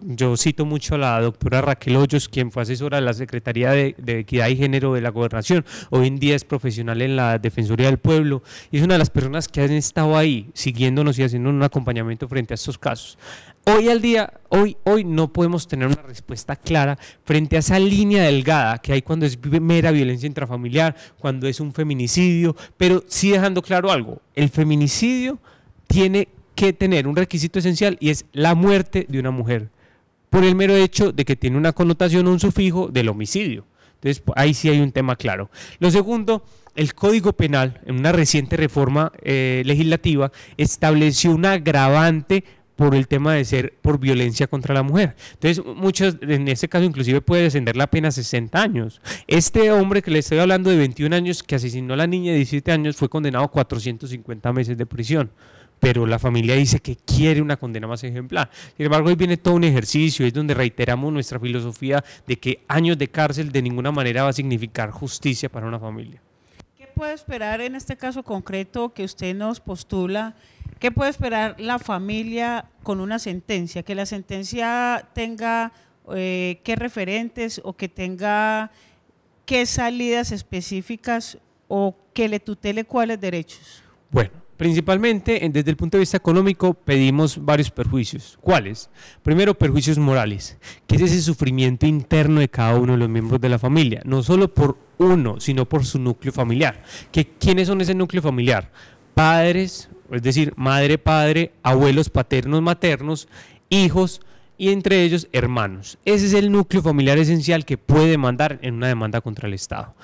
yo cito mucho a la doctora Raquel Hoyos, quien fue asesora de la Secretaría de Equidad y Género de la Gobernación, hoy en día es profesional en la Defensoría del Pueblo, y es una de las personas que han estado ahí siguiéndonos y haciendo un acompañamiento frente a estos casos. Hoy no podemos tener una respuesta clara frente a esa línea delgada que hay cuando es mera violencia intrafamiliar, cuando es un feminicidio, pero sí dejando claro algo: el feminicidio tiene que tener un requisito esencial, y es la muerte de una mujer, por el mero hecho de que tiene una connotación o un sufijo del homicidio. Entonces ahí sí hay un tema claro. Lo segundo, el Código Penal, en una reciente reforma legislativa, estableció un agravante por el tema de ser por violencia contra la mujer. Entonces, muchos, en este caso inclusive puede descender la pena a 60 años. Este hombre que le estoy hablando, de 21 años, que asesinó a la niña de 17 años, fue condenado a 450 meses de prisión, pero la familia dice que quiere una condena más ejemplar. Sin embargo, hoy viene todo un ejercicio, es donde reiteramos nuestra filosofía de que años de cárcel de ninguna manera va a significar justicia para una familia. ¿Qué puede esperar en este caso concreto que usted nos postula? ¿Qué puede esperar la familia con una sentencia? Que la sentencia tenga qué referentes, o que tenga qué salidas específicas, o que le tutele cuáles derechos. Bueno, principalmente desde el punto de vista económico pedimos varios perjuicios. ¿Cuáles? Primero, perjuicios morales, que es ese sufrimiento interno de cada uno de los miembros de la familia, no solo por uno, sino por su núcleo familiar. ¿Quiénes son ese núcleo familiar? Padres, es decir, madre, padre, abuelos paternos, maternos, hijos, y entre ellos hermanos. Ese es el núcleo familiar esencial que puede demandar en una demanda contra el Estado.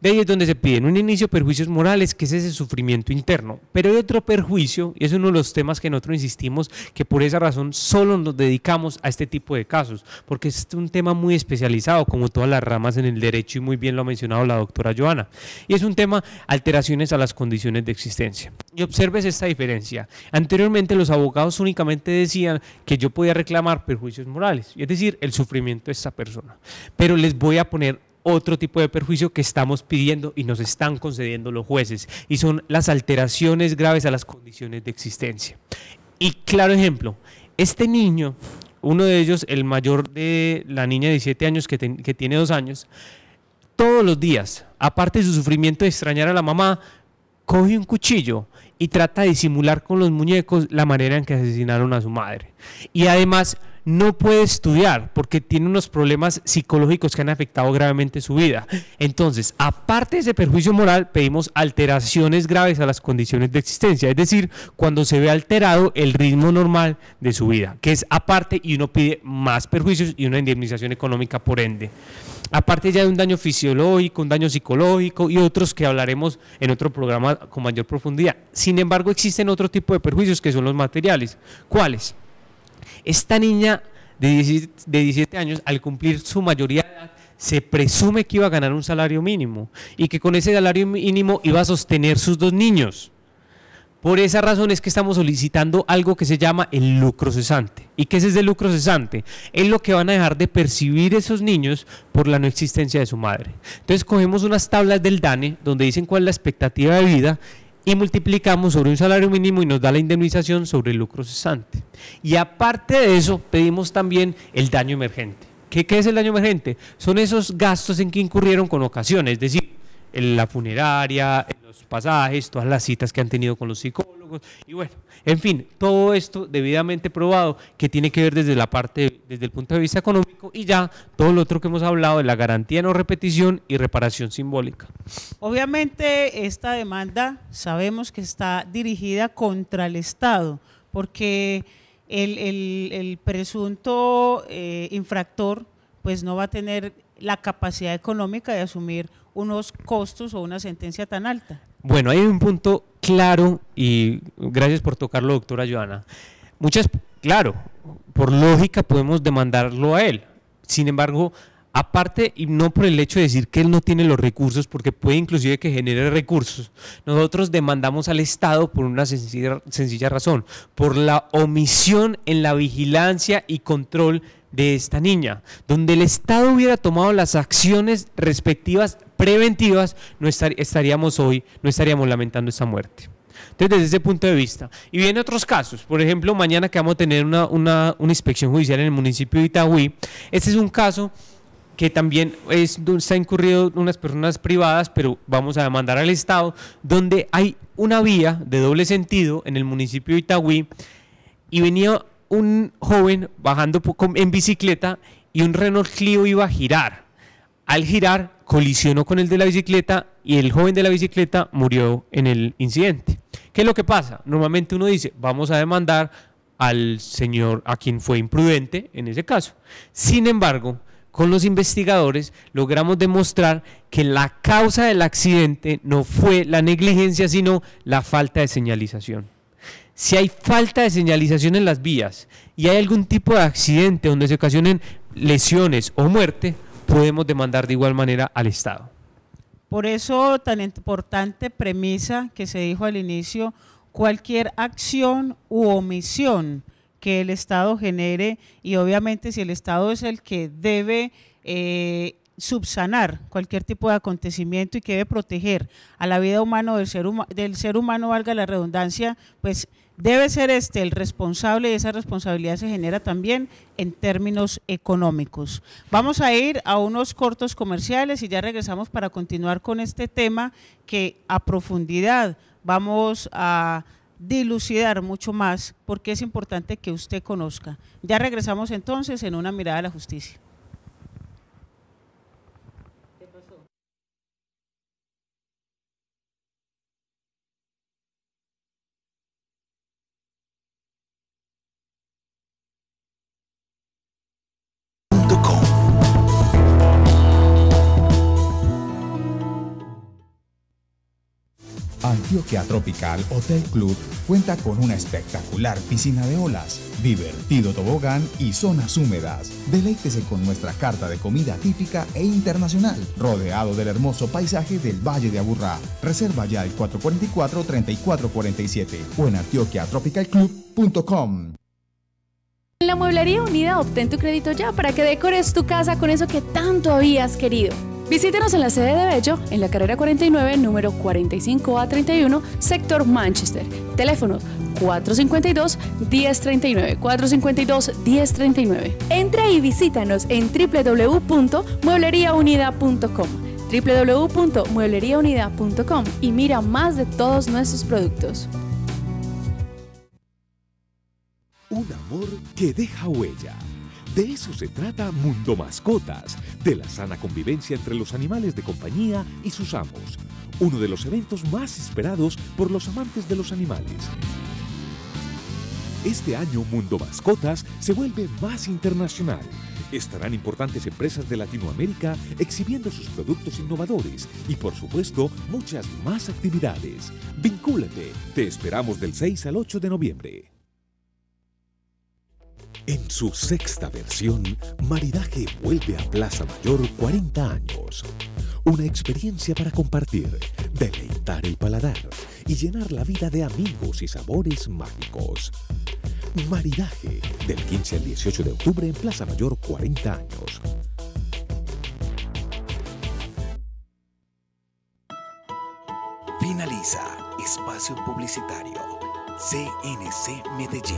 De ahí es donde se piden un inicio, perjuicios morales, que es ese sufrimiento interno. Pero hay otro perjuicio, y es uno de los temas que nosotros insistimos, que por esa razón solo nos dedicamos a este tipo de casos, porque es un tema muy especializado, como todas las ramas en el derecho, y muy bien lo ha mencionado la doctora Joana. Y es un tema, alteraciones a las condiciones de existencia. Y observes esta diferencia. Anteriormente los abogados únicamente decían que yo podía reclamar perjuicios morales, es decir, el sufrimiento de esta persona. Pero les voy a poner otro tipo de perjuicio que estamos pidiendo y nos están concediendo los jueces, y son las alteraciones graves a las condiciones de existencia. Y claro ejemplo, este niño, uno de ellos, el mayor de la niña de 17 años que tiene 2 años, todos los días, aparte de su sufrimiento de extrañar a la mamá, coge un cuchillo y trata de disimular con los muñecos la manera en que asesinaron a su madre. Y además no puede estudiar porque tiene unos problemas psicológicos que han afectado gravemente su vida. Entonces, aparte de ese perjuicio moral, pedimos alteraciones graves a las condiciones de existencia, es decir, cuando se ve alterado el ritmo normal de su vida, que es aparte, y uno pide más perjuicios y una indemnización económica por ende. Aparte ya de un daño fisiológico, un daño psicológico y otros que hablaremos en otro programa con mayor profundidad. Sin embargo, existen otro tipo de perjuicios que son los materiales. ¿Cuáles? Esta niña de 17 años, al cumplir su mayoría de edad, se presume que iba a ganar un salario mínimo y que con ese salario mínimo iba a sostener sus 2 niños. Por esa razón es que estamos solicitando algo que se llama el lucro cesante. ¿Y qué es ese lucro cesante? Es lo que van a dejar de percibir esos niños por la no existencia de su madre. Entonces cogemos unas tablas del DANE donde dicen cuál es la expectativa de vida y multiplicamos sobre un salario mínimo y nos da la indemnización sobre el lucro cesante. Y aparte de eso pedimos también el daño emergente. ¿Qué es el daño emergente? Son esos gastos en que incurrieron con ocasiones, es decir, en la funeraria, en los pasajes, todas las citas que han tenido con los psicólogos y bueno, en fin, todo esto debidamente probado que tiene que ver desde el punto de vista económico y ya todo lo otro que hemos hablado de la garantía de no repetición y reparación simbólica. Obviamente esta demanda sabemos que está dirigida contra el Estado porque el presunto infractor pues no va a tener la capacidad económica de asumir unos costos o una sentencia tan alta. Bueno, hay un punto claro y gracias por tocarlo, doctora Joana. Claro, por lógica podemos demandarlo a él, sin embargo, aparte y no por el hecho de decir que él no tiene los recursos, porque puede inclusive que genere recursos, nosotros demandamos al Estado por una sencilla razón, por la omisión en la vigilancia y control de esta niña. Donde el Estado hubiera tomado las acciones respectivas preventivas, no estaríamos lamentando esta muerte. Entonces, desde ese punto de vista, y vienen otros casos, por ejemplo, mañana que vamos a tener una inspección judicial en el municipio de Itagüí. Este es un caso que también está incurrido unas personas privadas, pero vamos a demandar al Estado, donde hay una vía de doble sentido en el municipio de Itagüí y venía un joven bajando en bicicleta y un Renault Clio iba a girar. Al girar colisionó con el de la bicicleta y el joven de la bicicleta murió en el incidente. ¿Qué es lo que pasa? Normalmente uno dice, vamos a demandar al señor a quien fue imprudente en ese caso. Sin embargo, con los investigadores logramos demostrar que la causa del accidente no fue la negligencia, sino la falta de señalización. Si hay falta de señalización en las vías y hay algún tipo de accidente donde se ocasionen lesiones o muerte, podemos demandar de igual manera al Estado. Por eso tan importante premisa que se dijo al inicio, cualquier acción u omisión que el Estado genere, y obviamente si el Estado es el que debe subsanar cualquier tipo de acontecimiento y que debe proteger a la vida humana del ser humano, valga la redundancia, pues debe ser el responsable, y esa responsabilidad se genera también en términos económicos. Vamos a ir a unos cortos comerciales y ya regresamos para continuar con este tema que a profundidad vamos a dilucidar mucho más porque es importante que usted conozca. Ya regresamos entonces en Una Mirada a la Justicia. Antioquia Tropical Hotel Club cuenta con una espectacular piscina de olas, divertido tobogán y zonas húmedas. Deleítese con nuestra carta de comida típica e internacional, rodeado del hermoso paisaje del Valle de Aburrá. Reserva ya el 444-3447 o en antioquiatropicalclub.com. En la Mueblería Unida obtén tu crédito ya para que decores tu casa con eso que tanto habías querido. Visítenos en la sede de Bello, en la carrera 49, número 45A31, sector Manchester. Teléfono 452-1039, 452-1039. Entra y visítanos en www.muebleriaunida.com. www.muebleriaunida.com y mira más de todos nuestros productos. Un amor que deja huella. De eso se trata Mundo Mascotas, de la sana convivencia entre los animales de compañía y sus amos. Uno de los eventos más esperados por los amantes de los animales. Este año Mundo Mascotas se vuelve más internacional. Estarán importantes empresas de Latinoamérica exhibiendo sus productos innovadores y, por supuesto, muchas más actividades. Vincúlate. Te esperamos del 6 al 8 de noviembre. En su sexta versión, Maridaje vuelve a Plaza Mayor 40 años. Una experiencia para compartir, deleitar el paladar y llenar la vida de amigos y sabores mágicos. Maridaje, del 15 al 18 de octubre en Plaza Mayor 40 años. Finaliza espacio publicitario. CNC Medellín.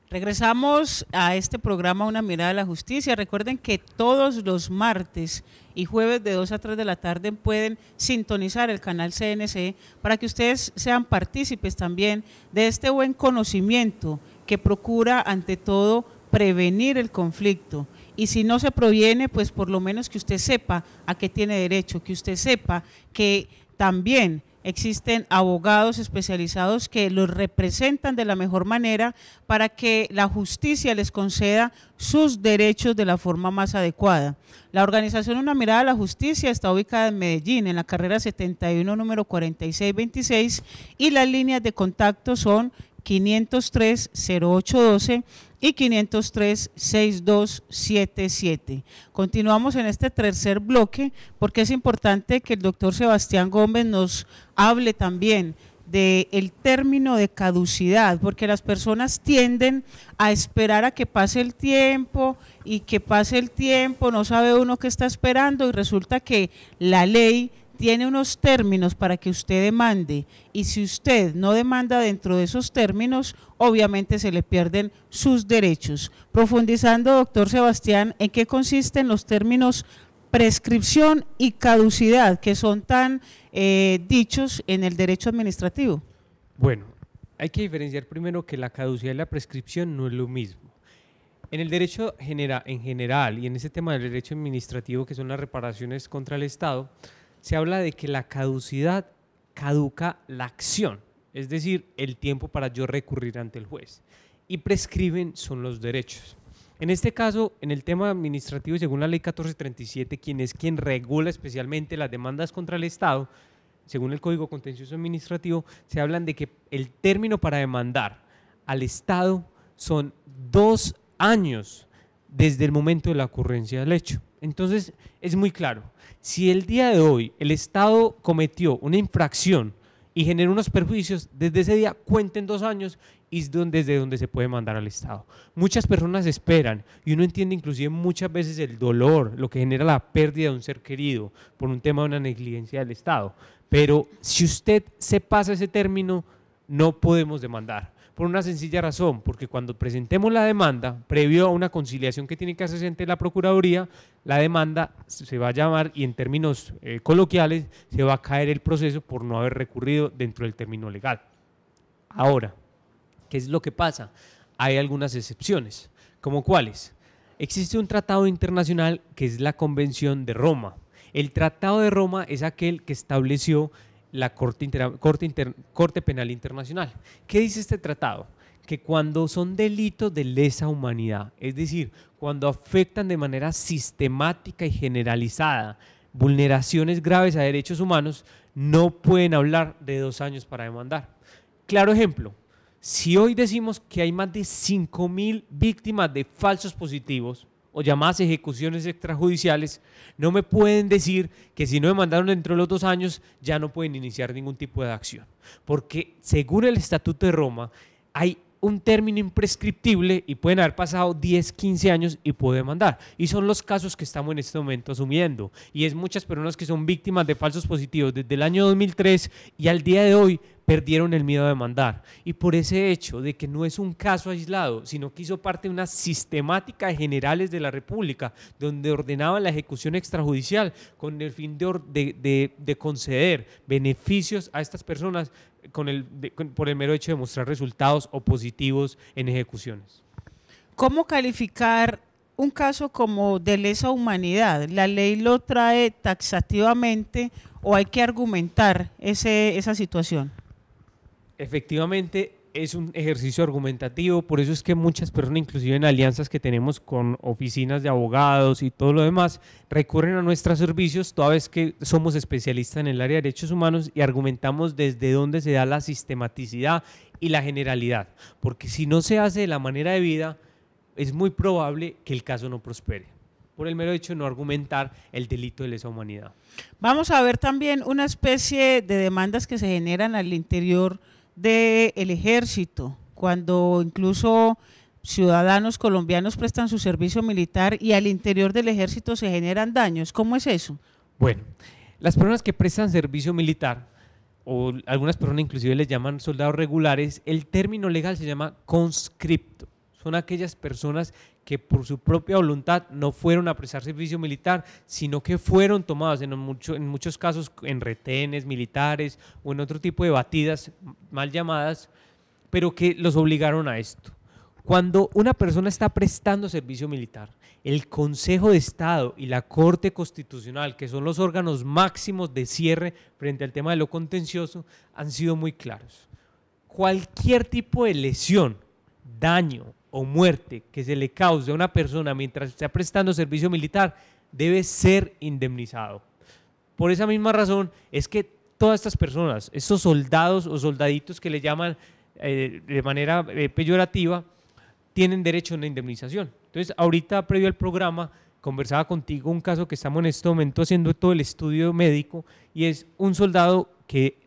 Regresamos a este programa Una Mirada a la Justicia. Recuerden que todos los martes y jueves de 2 a 3 de la tarde pueden sintonizar el canal CNC para que ustedes sean partícipes también de este buen conocimiento que procura ante todo prevenir el conflicto. Y si no se previene, pues por lo menos que usted sepa a qué tiene derecho, que usted sepa que también existen abogados especializados que los representan de la mejor manera para que la justicia les conceda sus derechos de la forma más adecuada. La organización Una Mirada a la Justicia está ubicada en Medellín, en la carrera 71, número 4626, y las líneas de contacto son 503-0812 y 503-6277. Continuamos en este tercer bloque porque es importante que el doctor Sebastián Gómez nos hable también del término de caducidad, porque las personas tienden a esperar a que pase el tiempo y que pase el tiempo, no sabe uno qué está esperando y resulta que la ley tiene unos términos para que usted demande y si usted no demanda dentro de esos términos, obviamente se le pierden sus derechos. Profundizando, doctor Sebastián, ¿en qué consisten los términos prescripción y caducidad que son tan dichos en el derecho administrativo? Bueno, hay que diferenciar primero que la caducidad y la prescripción no es lo mismo. En el derecho en general y en ese tema del derecho administrativo que son las reparaciones contra el Estado, se habla de que la caducidad caduca la acción, es decir, el tiempo para yo recurrir ante el juez, y prescriben son los derechos. En este caso, en el tema administrativo, según la ley 1437, quien regula especialmente las demandas contra el Estado, según el Código Contencioso Administrativo, se hablan de que el término para demandar al Estado son 2 años desde el momento de la ocurrencia del hecho. Entonces, es muy claro, si el día de hoy el Estado cometió una infracción y generó unos perjuicios, desde ese día cuenten 2 años y es desde donde se puede mandar al Estado. Muchas personas esperan y uno entiende inclusive muchas veces el dolor, lo que genera la pérdida de un ser querido por un tema de una negligencia del Estado, pero si usted se pasa ese término, no podemos demandar. Por una sencilla razón, porque cuando presentemos la demanda, previo a una conciliación que tiene que hacerse ante la Procuraduría, la demanda se va a llamar y en términos coloquiales se va a caer el proceso por no haber recurrido dentro del término legal. Ahora, ¿qué es lo que pasa? Hay algunas excepciones, ¿como cuáles? Existe un tratado internacional que es la Convención de Roma. El Tratado de Roma es aquel que estableció la Corte Penal Internacional. ¿Qué dice este tratado? Que cuando son delitos de lesa humanidad, es decir, cuando afectan de manera sistemática y generalizada vulneraciones graves a derechos humanos, no pueden hablar de 2 años para demandar. Claro ejemplo, si hoy decimos que hay más de 5.000 víctimas de falsos positivos, o llamadas ejecuciones extrajudiciales, no me pueden decir que si no demandaron dentro de los 2 años ya no pueden iniciar ningún tipo de acción, porque según el Estatuto de Roma hay un término imprescriptible y pueden haber pasado 10, 15 años y puedo demandar, y son los casos que estamos en este momento asumiendo, y es muchas personas que son víctimas de falsos positivos desde el año 2003 y al día de hoy perdieron el miedo a demandar. Y por ese hecho de que no es un caso aislado, sino que hizo parte de una sistemática de generales de la República, donde ordenaban la ejecución extrajudicial con el fin de conceder beneficios a estas personas por el mero hecho de mostrar resultados opositivos en ejecuciones. ¿Cómo calificar un caso como de lesa humanidad? ¿La ley lo trae taxativamente o hay que argumentar esa situación? Efectivamente, es un ejercicio argumentativo, por eso es que muchas personas, inclusive en alianzas que tenemos con oficinas de abogados y todo lo demás, recurren a nuestros servicios toda vez que somos especialistas en el área de derechos humanos y argumentamos desde dónde se da la sistematicidad y la generalidad, porque si no se hace de la manera debida, es muy probable que el caso no prospere, por el mero hecho de no argumentar el delito de lesa humanidad. Vamos a ver también una especie de demandas que se generan al interior del ejército, cuando incluso ciudadanos colombianos prestan su servicio militar y al interior del ejército se generan daños. ¿Cómo es eso? Bueno, las personas que prestan servicio militar, o algunas personas inclusive les llaman soldados regulares, el término legal se llama conscripto. Son aquellas personas que por su propia voluntad no fueron a prestar servicio militar, sino que fueron tomadas en muchos casos en retenes militares o en otro tipo de batidas mal llamadas, pero que los obligaron a esto. Cuando una persona está prestando servicio militar, el Consejo de Estado y la Corte Constitucional, que son los órganos máximos de cierre frente al tema de lo contencioso, han sido muy claros. Cualquier tipo de lesión, daño o muerte que se le cause a una persona mientras está prestando servicio militar debe ser indemnizado. Por esa misma razón es que todas estas personas, estos soldados o soldaditos que le llaman de manera peyorativa, tienen derecho a una indemnización. Entonces, ahorita previo al programa conversaba contigo un caso que estamos en este momento haciendo todo el estudio médico y es un soldado que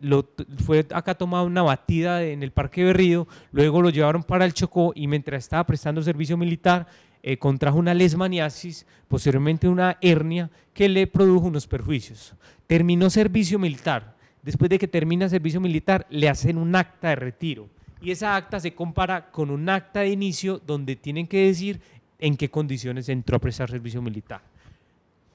fue acá tomado una batida en el Parque Berrío, luego lo llevaron para el Chocó y mientras estaba prestando servicio militar contrajo una leishmaniasis, posteriormente una hernia que le produjo unos perjuicios. Terminó servicio militar, después de que termina servicio militar le hacen un acta de retiro y esa acta se compara con un acta de inicio donde tienen que decir en qué condiciones entró a prestar servicio militar.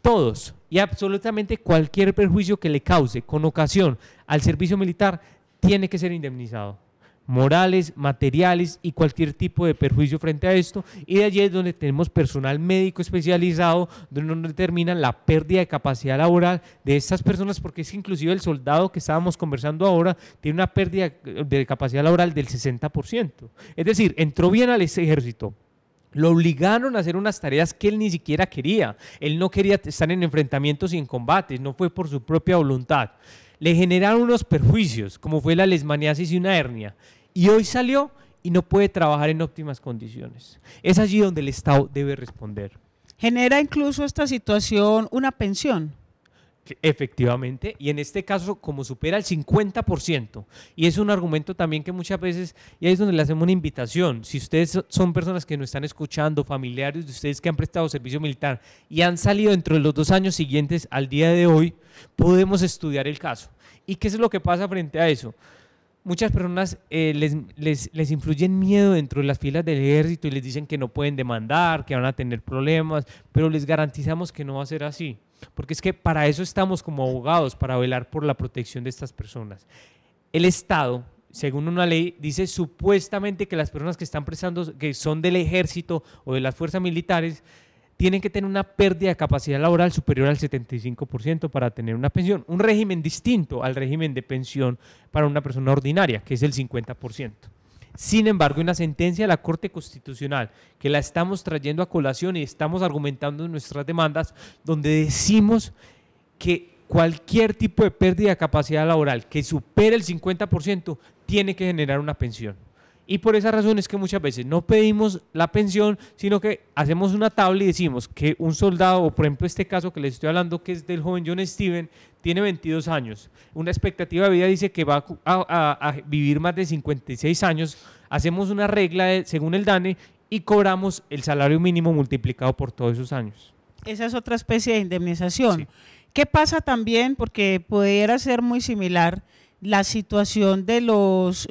Todos y absolutamente cualquier perjuicio que le cause con ocasión al servicio militar tiene que ser indemnizado. Morales, materiales y cualquier tipo de perjuicio frente a esto. Y de allí es donde tenemos personal médico especializado, donde determinan la pérdida de capacidad laboral de estas personas, porque es que inclusive el soldado que estábamos conversando ahora tiene una pérdida de capacidad laboral del 60%. Es decir, entró bien al ejército, lo obligaron a hacer unas tareas que él ni siquiera quería. Él no quería estar en enfrentamientos y en combates, no fue por su propia voluntad. Le generaron unos perjuicios, como fue la leishmaniasis y una hernia. Y hoy salió y no puede trabajar en óptimas condiciones. Es allí donde el Estado debe responder. ¿Genera incluso esta situación una pensión? Efectivamente, y en este caso como supera el 50%, y es un argumento también que muchas veces, y ahí es donde le hacemos una invitación, si ustedes son personas que nos están escuchando, familiares de ustedes que han prestado servicio militar y han salido dentro de los 2 años siguientes al día de hoy, podemos estudiar el caso. ¿Y qué es lo que pasa frente a eso? Muchas personas les influyen miedo dentro de las filas del ejército y les dicen que no pueden demandar, que van a tener problemas, pero les garantizamos que no va a ser así. Porque es que para eso estamos como abogados, para velar por la protección de estas personas. El Estado, según una ley, dice supuestamente que las personas que están prestando, que son del ejército o de las fuerzas militares, tienen que tener una pérdida de capacidad laboral superior al 75% para tener una pensión. Un régimen distinto al régimen de pensión para una persona ordinaria, que es el 50%. Sin embargo, una sentencia de la Corte Constitucional, que la estamos trayendo a colación y estamos argumentando en nuestras demandas, donde decimos que cualquier tipo de pérdida de capacidad laboral que supere el 50% tiene que generar una pensión. Y por esa razón es que muchas veces no pedimos la pensión, sino que hacemos una tabla y decimos que un soldado, o por ejemplo este caso que les estoy hablando, que es del joven John Steven, tiene 22 años. Una expectativa de vida dice que va a vivir más de 56 años. Hacemos una regla según el DANE y cobramos el salario mínimo multiplicado por todos esos años. Esa es otra especie de indemnización. Sí. ¿Qué pasa también? Porque pudiera ser muy similar la situación de los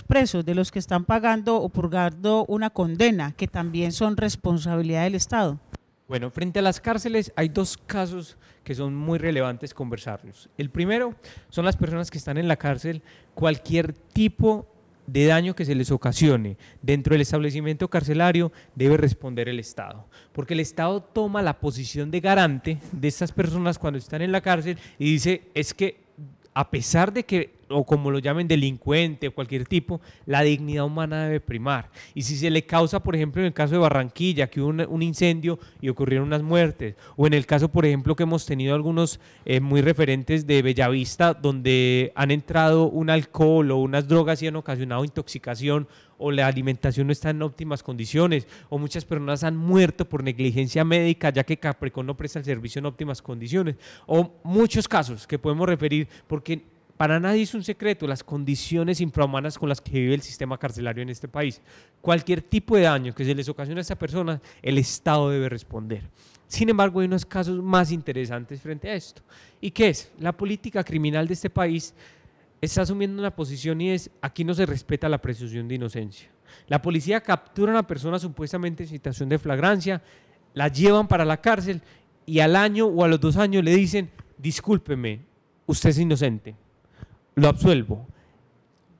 presos, de los que están pagando o purgando una condena, que también son responsabilidad del Estado? Bueno, frente a las cárceles hay dos casos que son muy relevantes conversarlos. El primero son las personas que están en la cárcel, cualquier tipo de daño que se les ocasione dentro del establecimiento carcelario debe responder el Estado, porque el Estado toma la posición de garante de estas personas cuando están en la cárcel y dice, es que a pesar de que, o como lo llamen, delincuente o cualquier tipo, la dignidad humana debe primar. Y si se le causa, por ejemplo, en el caso de Barranquilla, que hubo un incendio y ocurrieron unas muertes, o en el caso, por ejemplo, que hemos tenido algunos muy referentes de Bellavista, donde han entrado un alcohol o unas drogas y han ocasionado intoxicación, o la alimentación no está en óptimas condiciones, o muchas personas han muerto por negligencia médica, ya que Capricorn no presta el servicio en óptimas condiciones, o muchos casos que podemos referir, porque para nadie es un secreto las condiciones infrahumanas con las que vive el sistema carcelario en este país. Cualquier tipo de daño que se les ocasione a esta persona, el Estado debe responder. Sin embargo, hay unos casos más interesantes frente a esto. ¿Y qué es? La política criminal de este país está asumiendo una posición y es, aquí no se respeta la presunción de inocencia. La policía captura a una persona supuestamente en situación de flagrancia, la llevan para la cárcel y al año o a los 2 años le dicen, discúlpeme, usted es inocente, lo absuelvo.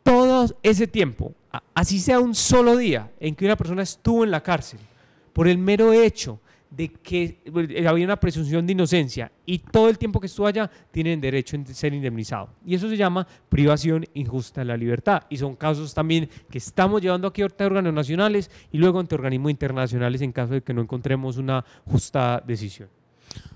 Todo ese tiempo, así sea un solo día en que una persona estuvo en la cárcel, por el mero hecho de que había una presunción de inocencia y todo el tiempo que estuvo allá tienen derecho a ser indemnizados. Y eso se llama privación injusta de la libertad. Y son casos también que estamos llevando aquí ante órganos nacionales y luego ante organismos internacionales en caso de que no encontremos una justa decisión.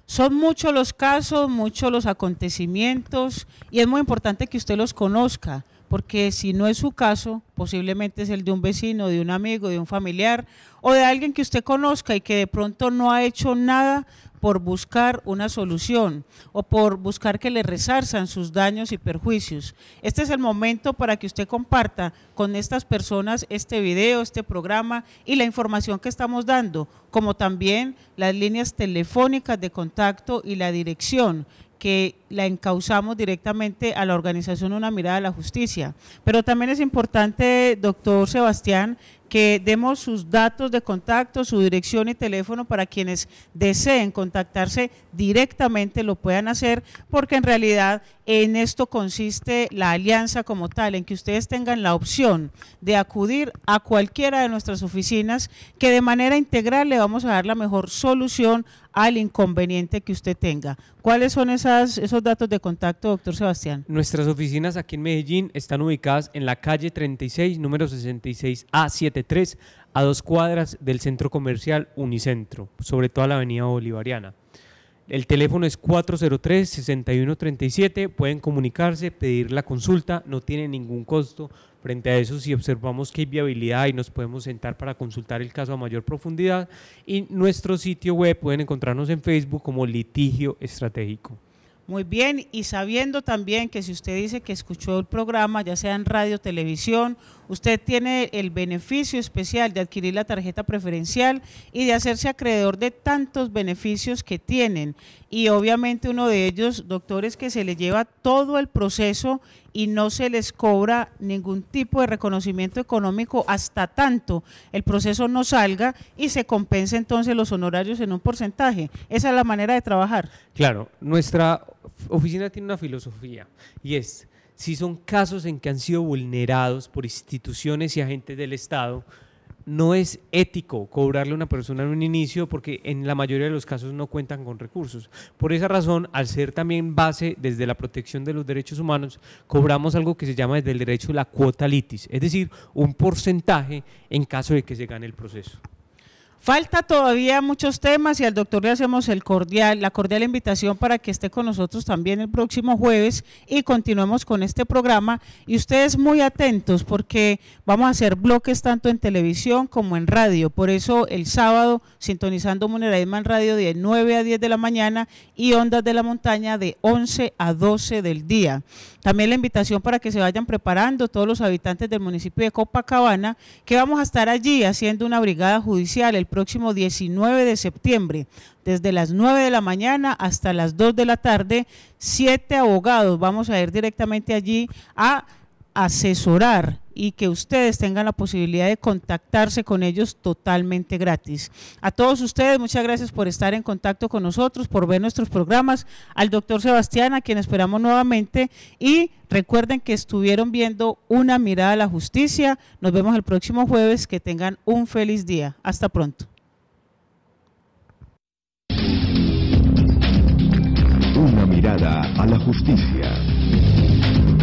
Son muchos los casos, muchos los acontecimientos y es muy importante que usted los conozca, porque si no es su caso, posiblemente es el de un vecino, de un amigo, de un familiar o de alguien que usted conozca y que de pronto no ha hecho nada por buscar una solución o por buscar que le resarzan sus daños y perjuicios. Este es el momento para que usted comparta con estas personas este video, este programa y la información que estamos dando, como también las líneas telefónicas de contacto y la dirección, que la encauzamos directamente a la organización Una Mirada a la Justicia. Pero también es importante, doctor Sebastián, que demos sus datos de contacto, su dirección y teléfono para quienes deseen contactarse directamente lo puedan hacer, porque en realidad en esto consiste la alianza como tal, en que ustedes tengan la opción de acudir a cualquiera de nuestras oficinas, que de manera integral le vamos a dar la mejor solución al inconveniente que usted tenga. ¿Cuáles son esos datos de contacto, doctor Sebastián? Nuestras oficinas aquí en Medellín están ubicadas en la calle 36, número 66A73, a 2 cuadras del centro comercial Unicentro, sobre toda la avenida Bolivariana. El teléfono es 403-6137, pueden comunicarse, pedir la consulta, no tiene ningún costo. Frente a eso, si observamos que hay viabilidad y nos podemos sentar para consultar el caso a mayor profundidad, y nuestro sitio web pueden encontrarnos en Facebook como Litigio Estratégico. Muy bien, y sabiendo también que si usted dice que escuchó el programa, ya sea en radio, televisión, usted tiene el beneficio especial de adquirir la tarjeta preferencial y de hacerse acreedor de tantos beneficios que tienen. Y obviamente uno de ellos, doctor, es que se le lleva todo el proceso y no se les cobra ningún tipo de reconocimiento económico hasta tanto el proceso no salga y se compensa entonces los honorarios en un porcentaje. Esa es la manera de trabajar. Claro, nuestra oficina tiene una filosofía y es, si son casos en que han sido vulnerados por instituciones y agentes del Estado, no es ético cobrarle a una persona en un inicio porque en la mayoría de los casos no cuentan con recursos. Por esa razón, al ser también base desde la protección de los derechos humanos, cobramos algo que se llama desde el derecho la cuota litis, es decir, un porcentaje en caso de que se gane el proceso. Falta todavía muchos temas y al doctor le hacemos la cordial invitación para que esté con nosotros también el próximo jueves y continuemos con este programa. Y ustedes muy atentos porque vamos a hacer bloques tanto en televisión como en radio. Por eso el sábado sintonizando Muneraisma en radio de 9 a 10 de la mañana y Ondas de la Montaña de 11 a 12 del día. También la invitación para que se vayan preparando todos los habitantes del municipio de Copacabana, que vamos a estar allí haciendo una brigada judicial el próximo 19 de septiembre, desde las 9 de la mañana hasta las 2 de la tarde, 7 abogados. Vamos a ir directamente allí a asesorar y que ustedes tengan la posibilidad de contactarse con ellos totalmente gratis. A todos ustedes, muchas gracias por estar en contacto con nosotros, por ver nuestros programas, al doctor Sebastián, a quien esperamos nuevamente, y recuerden que estuvieron viendo Una Mirada a la Justicia. Nos vemos el próximo jueves, que tengan un feliz día. Hasta pronto. Una mirada a la justicia.